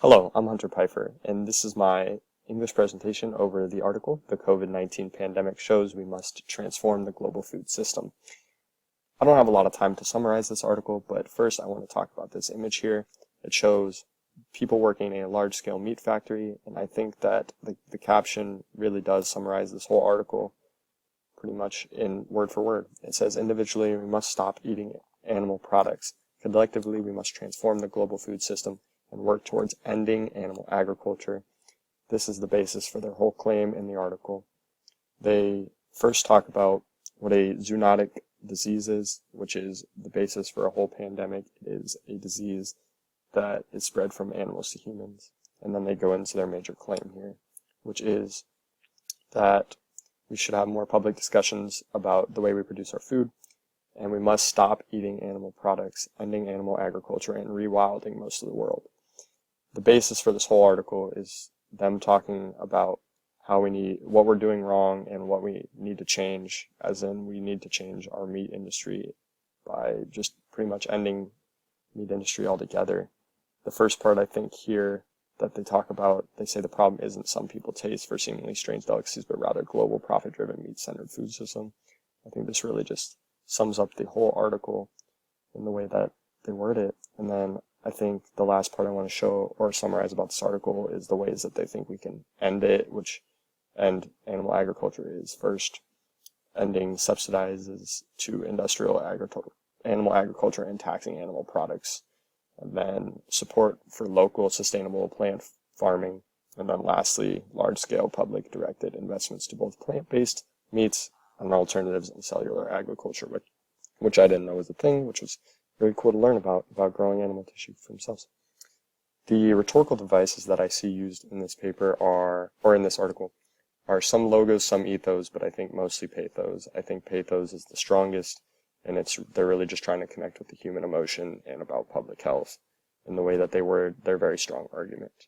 Hello, I'm Hunter Pfeiffer, and this is my English presentation over the article, "The COVID-19 Pandemic Shows We Must Transform the Global Food System." I don't have a lot of time to summarize this article, but first I want to talk about this image here. It shows people working in a large-scale meat factory, and I think that the caption really does summarize this whole article pretty much in word for word. It says, individually, we must stop eating animal products. Collectively, we must transform the global food system and work towards ending animal agriculture. This is the basis for their whole claim in the article. They first talk about what a zoonotic disease is, which is the basis for a whole pandemic. It is a disease that is spread from animals to humans. And then they go into their major claim here, which is that we should have more public discussions about the way we produce our food, and we must stop eating animal products, ending animal agriculture, and rewilding most of the world. The basis for this whole article is them talking about what we're doing wrong and what we need to change, as in we need to change our meat industry by just pretty much ending meat industry altogether. The first part I think here that they talk about, they say the problem isn't some people taste for seemingly strange delicacies, but rather global profit-driven meat-centered food system. I think this really just sums up the whole article in the way that they word it. And then I think the last part I want to show or summarize about this article is the ways that they think we can end it, which end animal agriculture is first ending subsidizes to industrial animal agriculture and taxing animal products, and then support for local sustainable plant farming, and then lastly, large-scale public directed investments to both plant-based meats and alternatives in cellular agriculture, which I didn't know was a thing, which was very cool to learn about growing animal tissue for themselves. The rhetorical devices that I see used in this paper or in this article, are some logos, some ethos, but I think mostly pathos. I think pathos is the strongest, and they're really just trying to connect with the human emotion and about public health in the way that they word their very strong argument.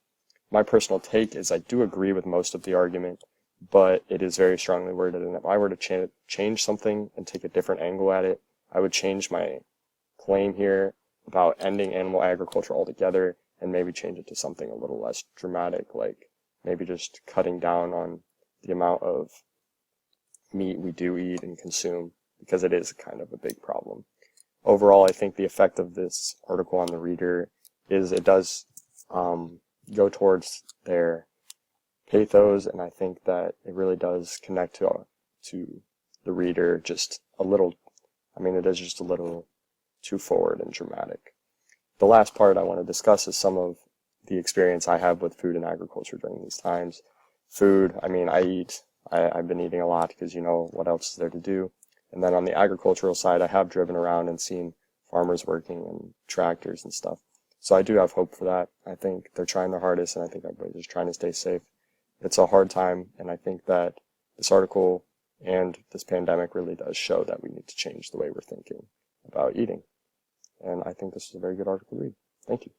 My personal take is I do agree with most of the argument, but it is very strongly worded, and if I were to change something and take a different angle at it, I would change my claim here about ending animal agriculture altogether and maybe change it to something a little less dramatic, like maybe just cutting down on the amount of meat we do eat and consume, because it is kind of a big problem. Overall, I think the effect of this article on the reader is it does go towards their pathos, and I think that it really does connect to the reader just a little. It is just a little too forward and dramatic. The last part I want to discuss is some of the experience I have with food and agriculture during these times. Food, I've been eating a lot because what else is there to do? And then on the agricultural side, I have driven around and seen farmers working and tractors and stuff. So I do have hope for that. I think they're trying their hardest, and I think everybody's just trying to stay safe. It's a hard time, and I think that this article and this pandemic really does show that we need to change the way we're thinking about eating. And I think this is a very good article to read. Thank you.